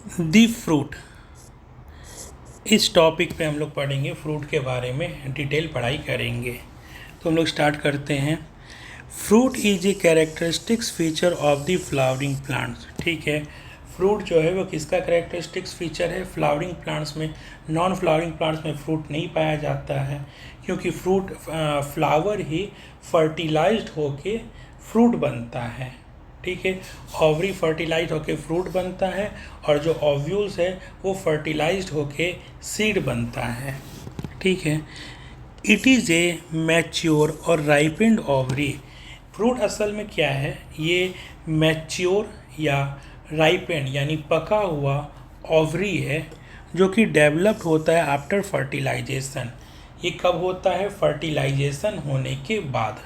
दी fruit. इस topic पे हम लोग पढ़ेंगे, फ्रूट के बारे में डिटेल पढ़ाई करेंगे। तो हम लोग स्टार्ट करते हैं। Fruit is a characteristics feature of the flowering plants. ठीक है, फ्रूट जो है वो किसका कैरेक्टरिस्टिक्स फीचर है? फ्लावरिंग प्लांट्स में। नॉन फ्लावरिंग प्लांट्स में फ्रूट नहीं पाया जाता है, क्योंकि फ्रूट फ्लावर ही फर्टिलाइज्ड होके फ्रूट बनता है। ठीक है, ओवरी फर्टिलाइज होके फ्रूट बनता है और जो ओव्यूल्स है वो फर्टिलाइज्ड होके सीड बनता है। ठीक है, इट इज़ ए मैच्योर और राइपेंड ओवरी। फ्रूट असल में क्या है? ये मैच्योर या राइपेंड यानी पका हुआ ओवरी है, जो कि डेवलप्ड होता है आफ्टर फर्टिलाइजेशन। ये कब होता है? फर्टिलाइजेशन होने के बाद।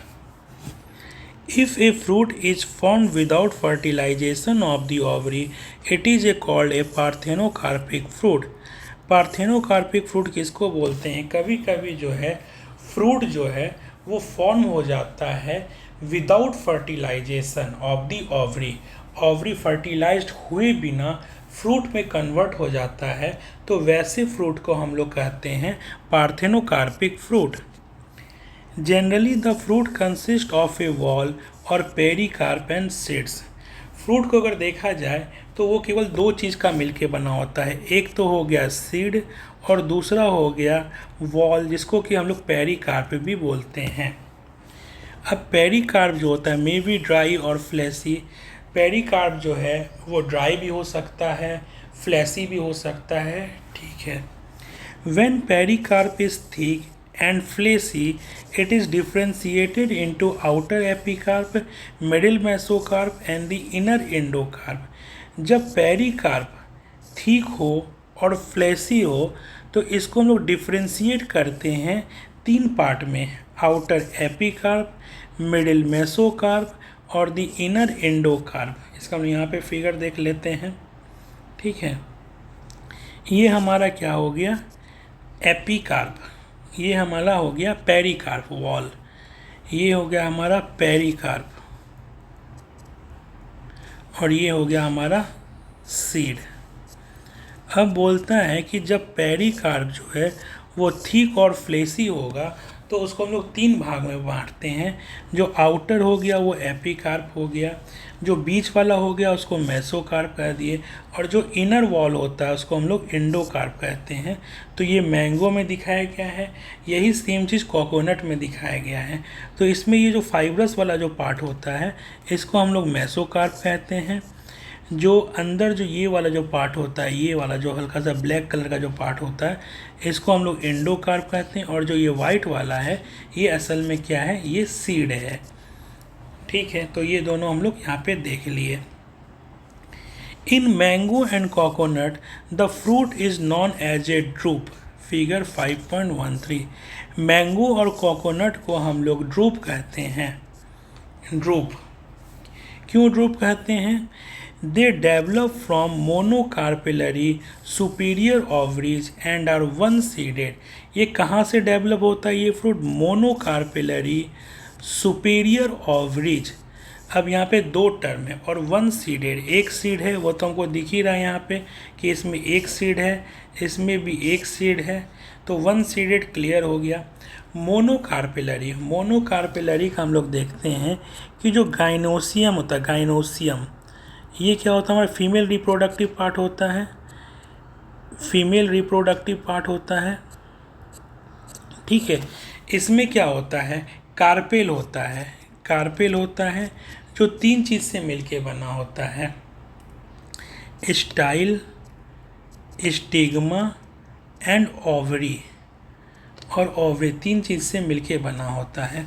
If a fruit is formed without fertilization of the ovary, it is called a parthenocarpic fruit. Parthenocarpic fruit किसको बोलते हैं? कभी कभी जो है फ्रूट जो है वो फॉर्म हो जाता है without fertilization of the ovary. Ovary fertilized हुए बिना फ्रूट में कन्वर्ट हो जाता है, तो वैसे फ्रूट को हम लोग कहते हैं parthenocarpic fruit. Generally the fruit consist of A wall और पेरिकार्प एंड सीड्स। फ्रूट को अगर देखा जाए तो वो केवल दो चीज़ का मिलके बना होता है। एक तो हो गया सीड और दूसरा हो गया वॉल, जिसको कि हम लोग पेरिकार्प भी बोलते हैं। अब पेरिकार्प जो होता है मे बी ड्राई और फ्लैसी। पेरिकार्प जो है वो ड्राई भी हो सकता है, फ्लैसी भी हो सकता है। ठीक है, when pericarp is thick and fleshy, it is differentiated into outer epicarp, middle mesocarp and the inner endocarp. जब पेरिकार्प थिक हो और फ्लैसी हो तो इसको हम लोग डिफ्रेंशिएट करते हैं तीन पार्ट में, आउटर एपिकार्प, मिडिल मेसोकार्प और द इनर एंडोकार्प। इसका हम यहाँ पे फिगर देख लेते हैं। ठीक है, ये हमारा क्या हो गया? एपिकार्प। ये हमारा हो गया पेरिकार्प वॉल। ये हो गया हमारा पेरिकार्प और ये हो गया हमारा सीड। अब बोलता है कि जब पेरिकार्प जो है वो थिक और फ्लेसी होगा तो उसको हम लोग तीन भाग में बांटते हैं। जो आउटर हो गया वो एपिकार्प हो गया, जो बीच वाला हो गया उसको मेसोकार्प कह दिए, और जो इनर वॉल होता है उसको हम लोग एंडोकार्प कहते हैं। तो ये मैंगो में दिखाया गया है, यही सेम चीज़ कोकोनट में दिखाया गया है। तो इसमें ये जो फाइब्रस वाला जो पार्ट होता है इसको हम लोग मेसोकार्प कहते हैं। जो अंदर जो ये वाला जो पार्ट होता है, ये वाला जो हल्का सा ब्लैक कलर का जो पार्ट होता है इसको हम लोग एंडोकार्प कहते हैं, और जो ये वाइट वाला है ये असल में क्या है? ये सीड है। ठीक है, तो ये दोनों हम लोग यहाँ पे देख लिए। In mango and coconut the fruit is known as a drupe. Figure 5.13। Mango और कोकोनट को हम लोग ड्रूप कहते हैं। ड्रूप क्यों ड्रूप कहते हैं? They develop from monocarpellary superior ovaries and are one seeded. ये कहाँ से डेवलप होता है ये फ्रूट? Monocarpellary superior ovaries. अब यहाँ पे दो टर्म है और वन सीडेड। एक सीड है वो तो हमको दिख ही रहा है यहाँ पे कि इसमें एक सीड है, इसमें भी एक सीड है, तो वन सीडेड क्लियर हो गया। मोनोकार्पेलरी, मोनोकार्पेलरी का हम लोग देखते हैं कि जो गाइनोसियम होता है, गाइनोसियम ये क्या होता है? हमारा फीमेल रिप्रोडक्टिव पार्ट होता है। फीमेल रिप्रोडक्टिव पार्ट होता है। ठीक है, इसमें क्या होता है? कार्पेल होता है। कार्पेल होता है जो तीन चीज़ से मिलके बना होता है, स्टाइल, स्टिग्मा एंड ओवरी। और ओवरी तीन चीज़ से मिलके बना होता है।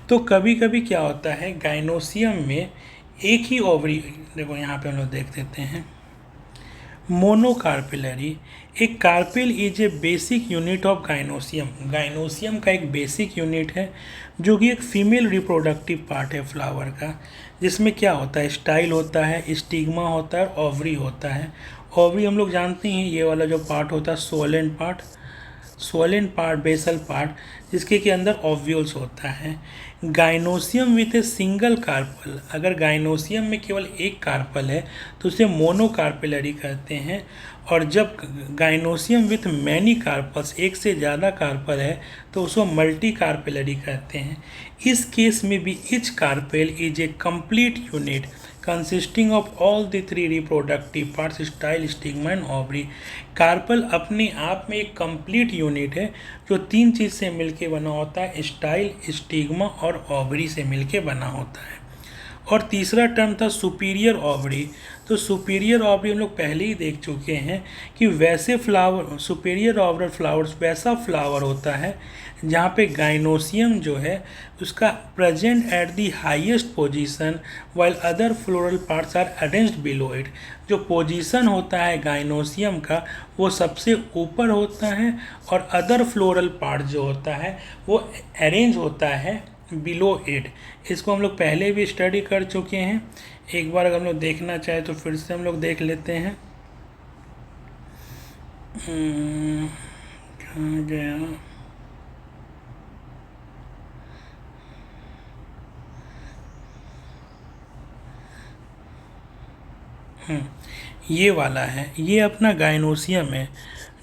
तो कभी कभी क्या होता है गाइनोसियम में एक ही ओवरी, देखो यहाँ पे हम लोग देख देते हैं, मोनोकार्पेलरी। एक carpel is A basic unit of gynoecium. Gynoecium का एक बेसिक यूनिट है जो कि एक फीमेल रिप्रोडक्टिव पार्ट है फ्लावर का, जिसमें क्या होता है? स्टाइल होता है, स्टिग्मा होता है, ओवरी होता है। ओवरी हम लोग जानते हैं ये वाला जो पार्ट होता है swollen part, swollen part, basal part, जिसके के अंदर ओव्यूल्स होता है। Gynoecium with a single carpel, अगर गाइनोसियम में केवल एक कार्पल है तो उसे मोनोकार्पेलरी कहते हैं, और जब गाइनोसियम विथ मैनी कार्पल्स, एक से ज़्यादा कार्पल है, तो उसको मल्टी कार्पेलरी कहते हैं। इस केस में भी each carpel is a complete unit consisting of all the three reproductive parts, style, stigma and ovary. Carpel अपने आप में एक कंप्लीट यूनिट है जो तीन चीज़ से मिलके बना होता है, स्टाइल, स्टिग्मा और ओवरी से मिलके बना होता है। और तीसरा टर्म था सुपीरियर ओवरी। तो सुपीरियर ओवरी हम लोग पहले ही देख चुके हैं कि वैसे फ्लावर, सुपीरियर ओवरल फ्लावर्स वैसा फ्लावर होता है जहाँ पे गाइनोसियम जो है उसका present at the highest position while other floral parts are arranged below it. जो पोजीशन होता है गाइनोसियम का वो सबसे ऊपर होता है और अदर फ्लोरल पार्ट जो होता है वो अरेंज होता है बिलो इट। इसको हम लोग पहले भी स्टडी कर चुके हैं, एक बार अगर हम लोग देखना चाहें तो फिर से हम लोग देख लेते हैं। कहाँ गया? ये वाला है, ये अपना गाइनोसियम है।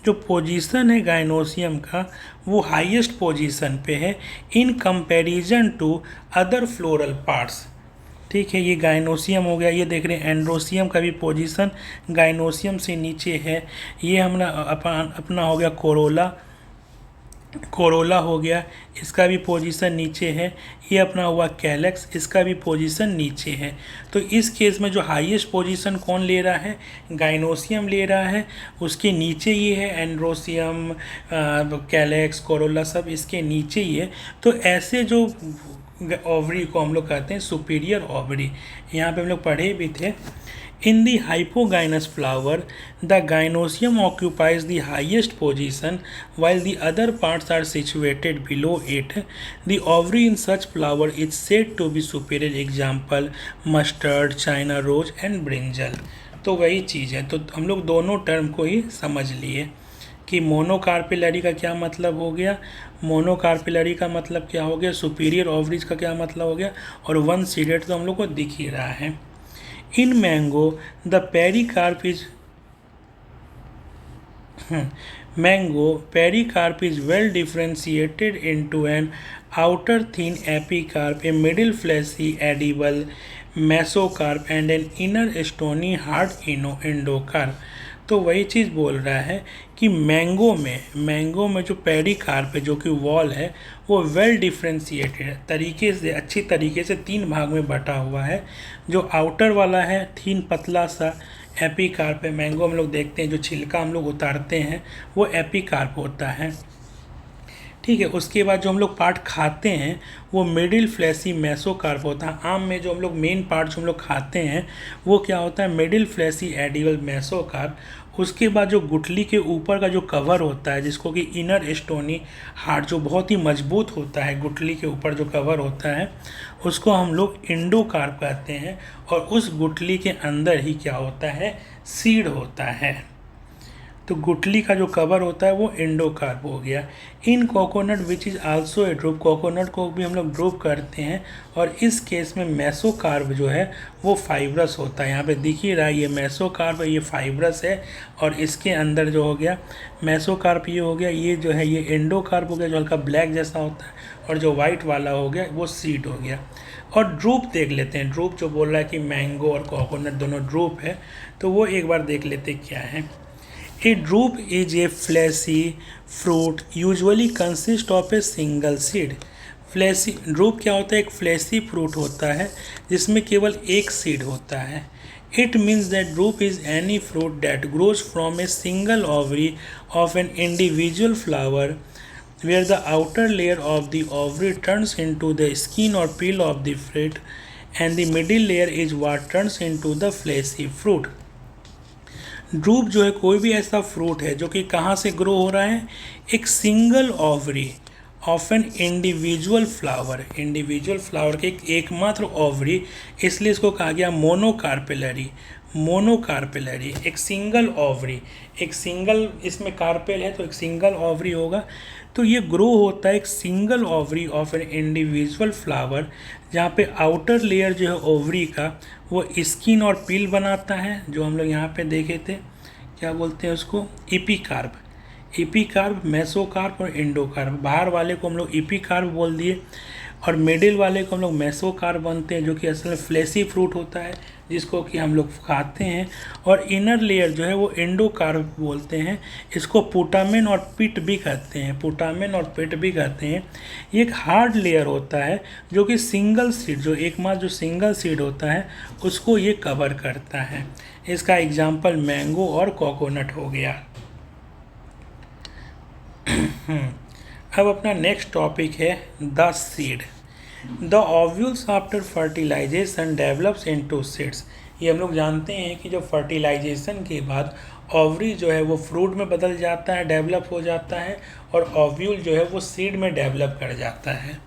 जो पोजीशन है गाइनोसियम का वो हाईएस्ट पोजीशन पे है in comparison to other floral parts. ठीक है, ये गाइनोसियम हो गया। ये देख रहे हैं एंड्रोसियम का भी पोजीशन गाइनोसियम से नीचे है। ये अपना हो गया कोरोला, कोरोला हो गया, इसका भी पोजीशन नीचे है। ये अपना हुआ कैलेक्स, इसका भी पोजीशन नीचे है। तो इस केस में जो हाईएस्ट पोजीशन कौन ले रहा है? गाइनोसियम ले रहा है। उसके नीचे ये है एंड्रोसियम, कैलेक्स, कोरोला सब इसके नीचे ही है। तो ऐसे जो ओवरी को हम लोग कहते हैं सुपीरियर ओवरी। यहाँ पे हम लोग पढ़े भी थे। In the hypogynous flower, the gynosium occupies the highest position while the other parts are situated below it. The ovary in such flower is said to be superior. Example, mustard, China rose and brinjal. तो वही चीज़ है। तो हम लोग दोनों term को ही समझ लिए कि मोनोकार्पिलरी का क्या मतलब हो गया, मोनोकार्पिलरी का मतलब क्या हो गया, सुपीरियर ओवरीज का क्या मतलब हो गया, और वन सीडेड तो हम लोग को दिख ही रहा है। In mango, the pericarp is well differentiated into an outer thin epicarp, a middle fleshy edible mesocarp and an inner stony hard endocarp। तो वही चीज़ बोल रहा है कि मैंगो में जो पेरिकार्प है, जो कि वॉल है, वो वेल डिफ्रेंशिएटेड तरीके से, अच्छी तरीके से तीन भाग में बटा हुआ है। जो आउटर वाला है थीन पतला सा एपिकार्प है। मैंगो हम लोग देखते हैं जो छिलका हम लोग उतारते हैं वो एपिकार्प होता है। ठीक है, उसके बाद जो हम लोग पार्ट खाते हैं वो मिडिल फ्लैशी मेसोकार्प होता है। आम में जो हम लोग मेन पार्ट जो हम लोग खाते हैं वो क्या होता है? Middle fleshy edible mesocarp. उसके बाद जो गुठली के ऊपर का जो कवर होता है जिसको कि इनर स्टोनी हार्ट, जो बहुत ही मजबूत होता है, गुठली के ऊपर जो कवर होता है उसको हम लोग एंडोकार्प कहते हैं। और उस गुठली के अंदर ही क्या होता है? सीड होता है। तो गुठली का जो कवर होता है वो एंडोकार्प हो गया। In coconut which is also a drupe, coconut को भी हम लोग ड्रूप करते हैं। और इस केस में मेसोकार्प जो है वो फाइब्रस होता है। यहाँ पे दिख ही रहा है, ये मेसोकार्प है, ये फाइब्रस है। और इसके अंदर जो हो गया मेसोकार्प ये हो गया, ये जो है ये एंडोकार्प हो गया जो हल्का ब्लैक जैसा होता है, और जो वाइट वाला हो गया वो सीड हो गया। और ड्रूप देख लेते हैं। ड्रूप जो बोल रहा है कि मैंगो और कोकोनट दोनों ड्रूप है, तो वो एक बार देख लेते क्या है। A drupe is a fleshy fruit usually consist of a single seed. Fleshy drupe क्या होता है? एक फ्लैशी फ्रूट होता है जिसमें केवल एक सीड होता है। It means that drupe is any fruit that grows from a single ovary of an individual flower where the outer layer of the ovary turns into the skin or peel of the fruit and the middle layer is what turns into the fleshy fruit. Drupe जो है कोई भी ऐसा fruit है जो कि कहाँ से ग्रो हो रहा है? एक single ovary of an individual flower, individual flower के एकमात्र ओवरी, इसलिए इसको कहा गया मोनोकार्पेलरी। मोनोकार्पेलरी, एक सिंगल ओवरी, एक सिंगल इसमें कार्पेल है तो एक सिंगल ओवरी होगा। तो ये ग्रो होता है एक single ovary of an individual flower, जहाँ पे आउटर लेयर जो है ओवरी का वो स्किन और पील बनाता है, जो हम लोग यहाँ पे देखे थे, क्या बोलते हैं उसको, इपीकार्प। इपीकार्प, मेसोकार्प और एंडोकार्प। बाहर वाले को हम लोग इपीकार्प बोल दिए और मिडिल वाले को हम लोग मेसोकार्प बनते हैं, जो कि असल में फ्लेशी फ्रूट होता है जिसको कि हम लोग खाते हैं। और इनर लेयर जो है वो एंडोकार्प बोलते हैं। इसको पुटामेन और पिट भी कहते हैं, पुटामेन और पिट भी कहते हैं। ये एक हार्ड लेयर होता है जो कि सिंगल सीड, जो एकमात्र जो सिंगल सीड होता है उसको ये कवर करता है। इसका एग्जाम्पल मैंगो और कोकोनट हो गया। अब अपना नेक्स्ट टॉपिक है the seed. The ovules after fertilization develops into seeds. ये हम लोग जानते हैं कि जो फर्टिलाइजेशन के बाद ओवरी जो है वो फ्रूट में बदल जाता है, डेवलप हो जाता है, और ओव्यूल जो है वो सीड में डेवलप कर जाता है।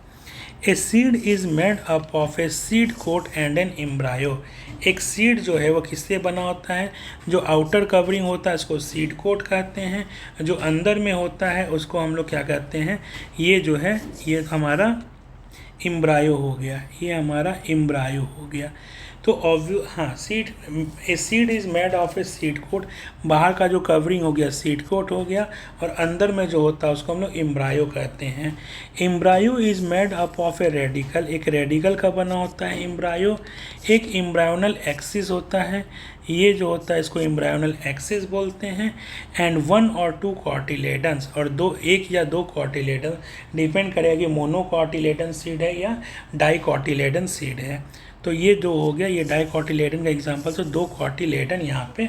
A seed is made up of a seed coat and an embryo. एक सीड जो है वो किससे बना होता है, जो आउटर कवरिंग होता है उसको सीड कोट कहते हैं, जो अंदर में होता है उसको हम लोग क्या कहते हैं, ये जो है ये हमारा एम्ब्रायो हो गया, ये हमारा एम्ब्रायो हो गया। तो seed, a seed is made of a seed coat. बाहर का जो कवरिंग हो गया सीड कोट हो गया, और अंदर में जो होता है उसको हम लोग एम्ब्रायो कहते हैं। Embryo is made up of a radical. एक रेडिकल का बना होता है एम्ब्रायो। एक एम्ब्रायोनल एक्सिस होता है, ये जो होता है इसको एम्ब्रायोनल एक्सिस बोलते हैं। एंड 1 और 2 कॉटिलेडन्स, और एक या दो कॉटिलेडन, डिपेंड करेगा कि मोनोकॉटिलेडन सीड है या डाइकॉटिलेडन सीड है। तो ये जो हो गया ये डाइकॉटिलेडन का एग्जांपल, तो 2 कॉटिलेडन यहाँ पे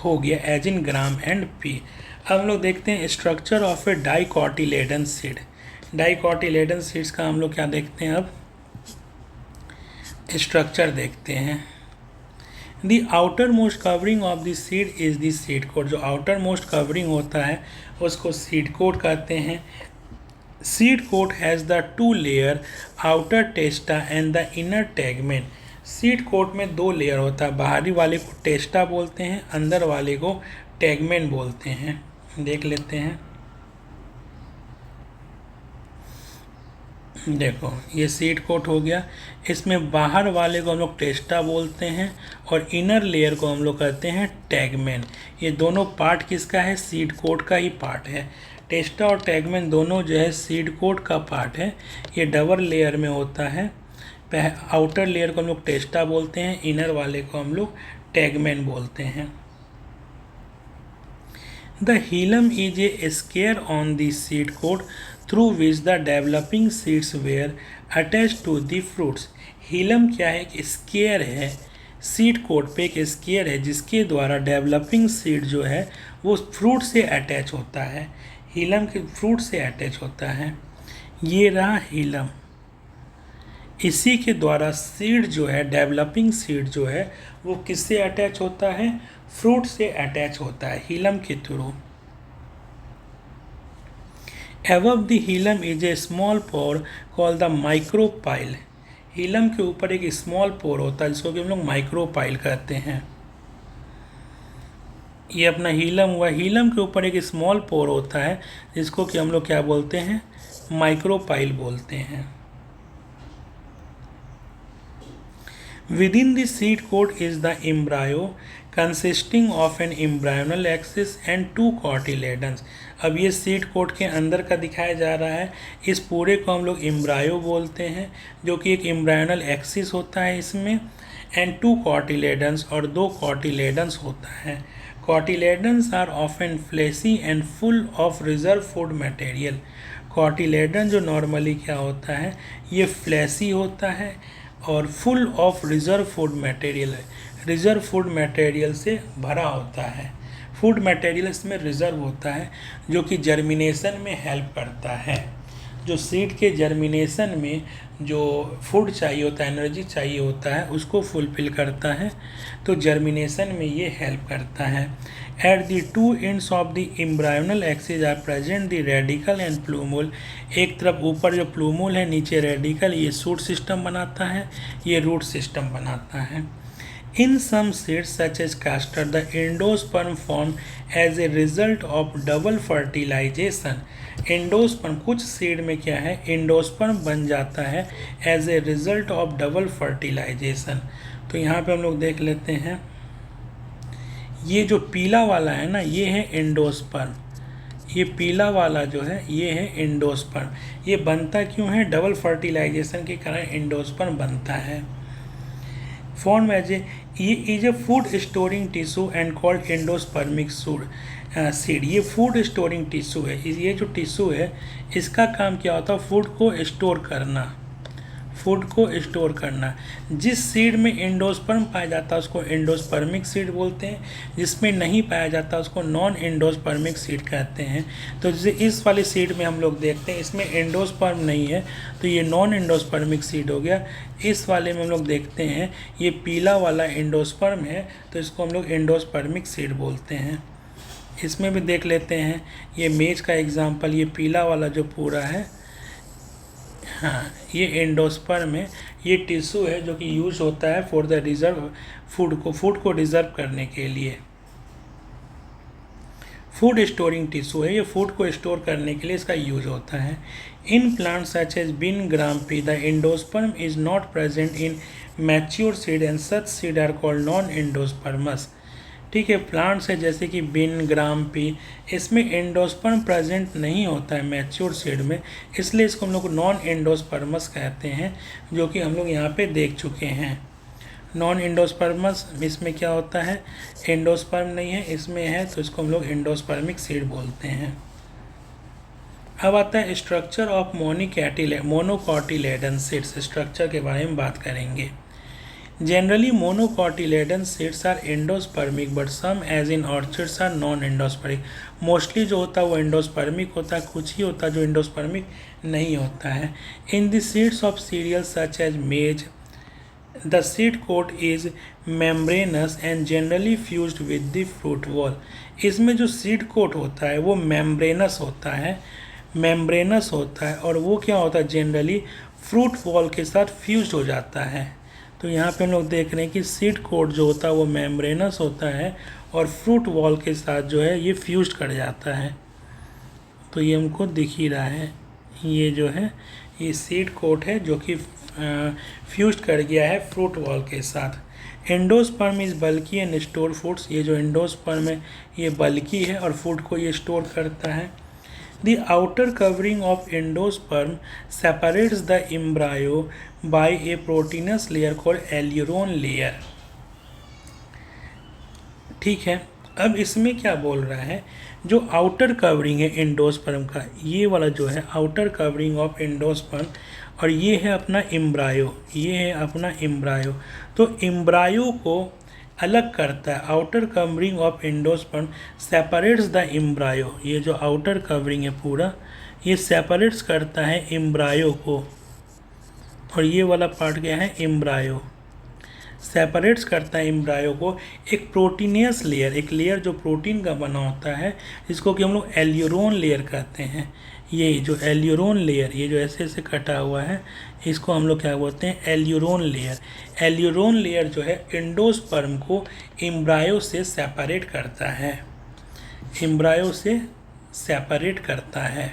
हो गया, as in gram and pea. अब हम लोग देखते हैं structure of a dicotyledon seed. Dicotyledon seeds का हम लोग क्या देखते हैं, अब स्ट्रक्चर देखते हैं। The outermost covering of the seed is the seed coat. जो आउटर मोस्ट कवरिंग होता है उसको सीड कोट कहते हैं। Seed coat has the 2 layer, outer testa and the inner tegmen. Seed coat में 2 लेयर होता है, बाहरी वाले को टेस्टा बोलते हैं, अंदर वाले को टैगमेन बोलते हैं। देख लेते हैं, देखो ये सीड कोट हो गया। इसमें बाहर वाले को हम लोग टेस्टा बोलते हैं और इनर लेयर को हम लोग कहते हैं टैगमेन। ये दोनों पार्ट किसका है, सीड कोट का ही पार्ट है। टेस्टा और टैगमेन दोनों जो है सीड कोट का पार्ट है। ये डबल लेयर में होता है। आउटर लेयर को हम लोग टेस्टा बोलते हैं, इनर वाले को हम लोग टैगमेन बोलते हैं। The hilum is a scar on the seed coat through which the developing seeds were attach to the fruits. Hilum क्या है, एक स्केयर है, सीड कोट पे एक स्केयर है जिसके द्वारा डेवलपिंग सीड जो है वो फ्रूट से अटैच होता है। हीलम के फ्रूट से अटैच होता है। ये रहा हीलम, इसी के द्वारा सीड जो है, डेवलपिंग सीड जो है वो किससे अटैच होता है, फ्रूट से अटैच होता है हीलम के through. Above the hilum is a small pore called the micropyle। हीलम के ऊपर एक स्मॉल पोर होता है जिसको कि हम लोग माइक्रोपाइल कहते हैं। ये अपना हीलम हुआ, हीलम के ऊपर एक स्मॉल पोर होता है जिसको कि हम लोग क्या बोलते हैं, माइक्रोपाइल बोलते हैं। Within the seed coat is the embryo consisting of an embryonal axis and 2 cotyledons। अब ये सीड कोट के अंदर का दिखाया जा रहा है। इस पूरे को हम लोग एम्ब्रायो बोलते हैं, जो कि एक एम्ब्रायोनल एक्सिस होता है इसमें, एंड 2 कॉटिलेडन्स, और 2 कॉटिलेडन्स होता है। Cotyledons are often fleshy and full of reserve food material. Cotyledon जो नॉर्मली क्या होता है, ये फ्लैशी होता है और full of reserve food material है, रिजर्व फूड मटेरियल से भरा होता है। फूड मटेरियल इसमें रिजर्व होता है जो कि जर्मिनेशन में हेल्प करता है। जो सीड के जर्मिनेशन में जो फूड चाहिए होता है, एनर्जी चाहिए होता है, उसको फुलफिल करता है, तो जर्मिनेशन में ये हेल्प करता है। At the 2 ends of the embryonal axis are present the radicle and plumule. एक तरफ ऊपर जो प्लूमूल है, नीचे रेडिकल, ये शूट सिस्टम बनाता है, ये रूट सिस्टम बनाता है। In some seeds such as castor, the endosperm formed as a result of double fertilization. Endosperm कुछ सीड में क्या है, एंडोस्पर्म बन जाता है as a result of double fertilization. तो यहाँ पे हम लोग देख लेते हैं, ये जो पीला वाला है ना, ये है एंडोस्पर्म। ये पीला वाला जो है ये है एंडोस्पर्म। ये बनता क्यों है, डबल फर्टिलाइजेशन के कारण एंडोस्पर्म बनता है। फॉर्म एज ए, ये is a food storing tissue and called endospermic seed. ये फूड स्टोरिंग टिश्यू है। ये जो टिश्यू है इसका काम क्या होता है, फूड को स्टोर करना, फूड को स्टोर करना। जिस सीड में एंडोस्पर्म पाया जाता है उसको एंडोस्पर्मिक सीड बोलते हैं, जिसमें नहीं पाया जाता उसको नॉन एंडोस्पर्मिक सीड कहते हैं। तो जैसे इस वाले सीड में हम लोग देखते हैं इसमें एंडोस्पर्म नहीं है तो ये नॉन एंडोस्पर्मिक सीड हो गया। इस वाले में हम लोग देखते हैं ये पीला वाला एंडोस्पर्म है तो इसको हम लोग एंडोस्पर्मिक सीड बोलते हैं। इसमें भी देख लेते हैं, ये मेज का एग्जाम्पल, ये पीला वाला जो पूरा है, हाँ ये एंडोस्पर्म है। ये टिश्यू है जो कि यूज होता है फॉर द रिजर्व फूड को रिजर्व करने के लिए। फूड स्टोरिंग टिश्यू है, ये फूड को स्टोर करने के लिए इसका यूज होता है। In plants such as bean gram pea the endosperm is not present in mature seed and such seed are called non endospermous. ठीक है, प्लांट्स है जैसे कि बीन, ग्राम्पी, इसमें एंडोस्पर्म प्रेजेंट नहीं होता है मैच्योर सीड में, इसलिए इसको हम लोग नॉन एंडोस्पर्मस कहते हैं, जो कि हम लोग यहाँ पे देख चुके हैं। नॉन एंडोस्पर्मस इसमें क्या होता है, एंडोस्पर्म नहीं है, इसमें है तो इसको हम लोग एंडोस्पर्मिक सीड बोलते हैं। अब आता है स्ट्रक्चर ऑफ मोनोकॉटिलेडन सीड्स। स्ट्रक्चर के बारे में बात करेंगे। Generally, monocotyledon seeds are endospermic, but some, as in orchids, are non-endospermic. Mostly जो होता है वो endospermic होता है, कुछ ही होता है जो endospermic नहीं होता है। In the seeds of cereals such as maize, the seed coat is membranous and generally fused with the fruit wall. इसमें जो seed coat होता है वो membranous होता है, membranous होता है और वो क्या होता है, जनरली फ्रूट वॉल के साथ फ्यूज हो जाता है। तो यहाँ पे हम लोग देख रहे हैं कि सीड कोट जो होता है वो मेम्ब्रेनस होता है और फ्रूट वॉल के साथ जो है ये फ्यूज कर जाता है। तो ये हमको दिख ही रहा है, ये जो है ये सीड कोट है जो कि फ्यूज कर गया है फ्रूट वॉल के साथ। Endosperm is bulky and store foods. ये जो एंडोस्पर्म है ये बल्की है और फूड को ये स्टोर करता है। The outer covering of endosperm separates the embryo by a proteinous layer called aleurone layer. ठीक है, अब इसमें क्या बोल रहा है, जो आउटर कवरिंग है एंडोस्पर्म का, ये वाला जो है आउटर कवरिंग ऑफ एंडोस्पर्म, और ये है अपना एम्ब्रायो, ये है अपना एम्ब्रायो। तो एम्ब्रायो को अलग करता है, outer covering of endosperm separates the embryo. ये जो आउटर कवरिंग है पूरा ये सेपरेट्स करता है एम्ब्रायो को, और ये वाला पार्ट क्या है, एम्ब्रायो सेपरेट्स करता है एम्ब्रायो को एक प्रोटीनियस लेयर, एक लेयर जो प्रोटीन का बना होता है, जिसको कि हम लोग एल्यूरोन लेयर कहते हैं। ये जो एल्यूरोन लेयर, ये जो ऐसे ऐसे कटा हुआ है, इसको हम लोग क्या बोलते हैं, एल्यूरोन लेयर। एल्यूरोन लेयर जो है एंडोस्पर्म को एम्ब्रायो से सेपरेट करता है, एम्ब्रायो से सेपरेट करता है।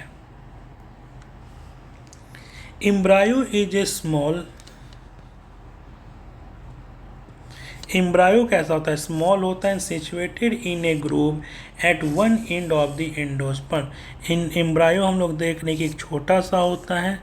Embryo is a small, embryo कैसा होता है, स्मॉल होता है, situated in a groove at one end of the endosperm. In embryo हम लोग देख रहे हैं कि एक छोटा सा होता है,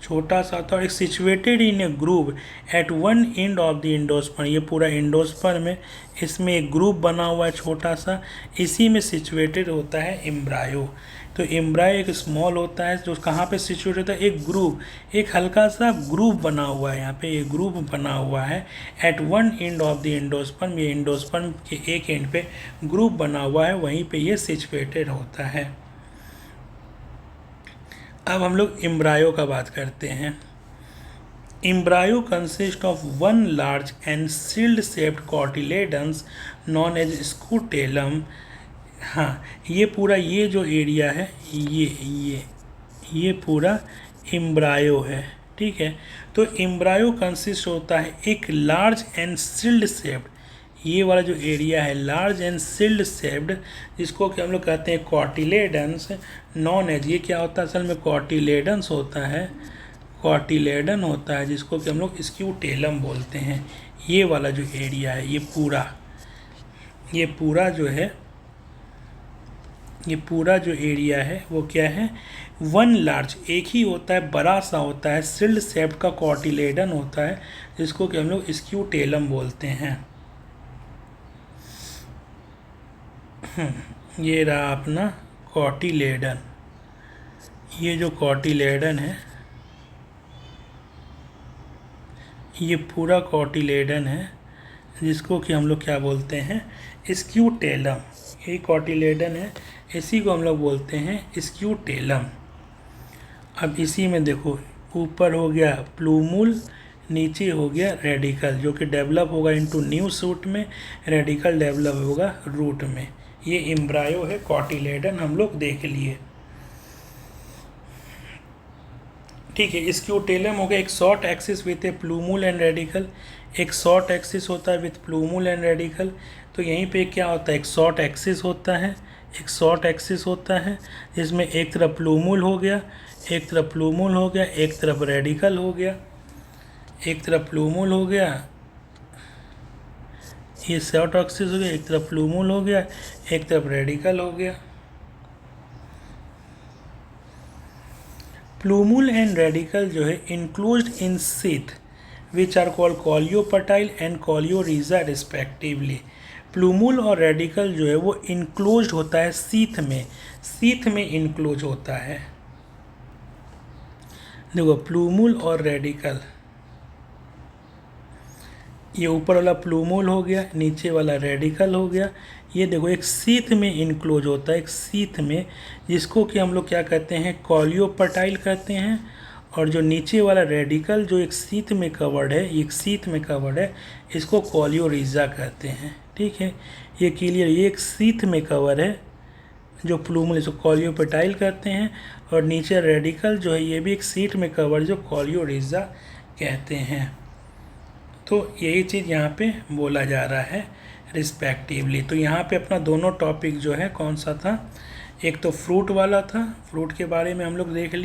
छोटा सा होता है और एक situated in a groove at one end of the endosperm. ये पूरा एंडोस्पर्म है, इसमें एक ग्रूव बना हुआ है छोटा सा, इसी में सिचुएटेड होता है एम्ब्रायो। तो एम्ब्रायो एक स्मॉल होता है जो कहाँ पे सिचुएट होता है, एक ग्रूव, एक हल्का सा ग्रूव बना हुआ है, यहाँ पे एक ग्रूव बना हुआ है at one end of the endosperm. ये एंडोस्पर्म के एक एंड पे ग्रूव बना हुआ है, वहीं पे ये सिचुएटेड होता है। अब हम लोग एम्ब्रायो का बात करते हैं। Embryo consist of one large and shield shaped cotyledons known as scutellum. हाँ, ये पूरा ये जो एरिया है ये पूरा एम्ब्रायो है, ठीक है। तो एम्ब्रायो कंसिस्ट होता है एक लार्ज एंड सील्ड शेप्ड, ये वाला जो एरिया है लार्ज एंड सील्ड शेप्ड, जिसको कि हम लोग कहते हैं कॉटिलेडन्स, नॉन एज, ये क्या होता है असल में कॉटिलेडन्स होता है, कॉटिलेडन होता है जिसको कि हम लोग स्क्यूटेलम बोलते हैं। ये वाला जो एरिया है, ये पूरा जो एरिया है वो क्या है, वन लार्ज, एक ही होता है, बड़ा सा होता है, सील्ड शेप्ड का कॉटिलेडन होता है जिसको कि हम लोग स्क्यूटेलम बोलते हैं। ये रहा अपना कॉटिलेडन। ये जो कॉटिलेडन है, ये पूरा कॉटिलेडन है जिसको कि हम लोग क्या बोलते हैं, स्क्यूटेलम। ये कॉटिलेडन है, इसी को हम लोग बोलते हैं स्क्यूटेलम। अब इसी में देखो, ऊपर हो गया प्लूमूल, नीचे हो गया रेडिकल, जो कि डेवलप होगा इनटू न्यू सूट में, रेडिकल डेवलप होगा रूट में। ये एम्ब्रायो है कॉटिलेडन, हम लोग देख लिए। ठीक है, स्क्यूटेलम हो गया एक short axis with A plumule and radical, एक शॉर्ट एक्सिस होता है विथ प्लूमूल एंड रेडिकल। तो यहीं पे क्या होता है, एक शॉर्ट एक्सिस होता है, जिसमें एक तरफ प्लूमूल हो गया, एक तरफ रेडिकल हो गया, एक तरफ प्लूमूल हो गया, ये शॉर्ट एक्सिस हो गया, एक तरफ प्लूमूल हो गया, एक तरफ रेडिकल हो गया। प्लूमूल एंड रेडिकल जो है enclosed in sheath which are called coleoptile and coleorhiza respectively. Plumule और रेडिकल जो है वो इनक्लोज्ड होता है सीथ में इनक्लोज होता है। देखो प्लूमूल और रेडिकल, ये ऊपर वाला प्लूमूल हो गया, नीचे वाला रेडिकल हो गया। ये देखो एक सीथ में इनक्लोज होता है, एक सीथ में, जिसको कि हम लोग क्या कहते हैं, कॉलियोपटाइल कहते हैं। और जो नीचे वाला रेडिकल जो एक सीथ में कवर्ड है, इसको कॉलियोरीजा कहते हैं। ठीक है, ये क्लियर, ये एक सीथ में कवर है जो प्लूमूल, इसको कॉलियोपटाइल कहते हैं। और नीचे रेडिकल जो है ये भी एक सीथ में कवर जो कॉलियोरीजा कहते हैं। तो यही चीज़ यहाँ पे बोला जा रहा है रिस्पेक्टिवली। तो यहाँ पे अपना दोनों टॉपिक जो है कौन सा था, एक तो फ्रूट वाला था, फ्रूट के बारे में हम लोग देख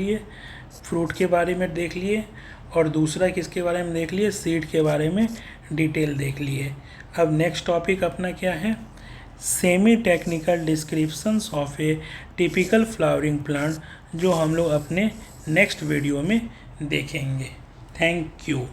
लिए, और दूसरा किसके बारे में देख लिए, सीड के बारे में डिटेल देख लिए। अब नेक्स्ट टॉपिक अपना क्या है, semi technical descriptions of A typical flowering plant, जो हम लोग अपने नेक्स्ट वीडियो में देखेंगे। Thank you.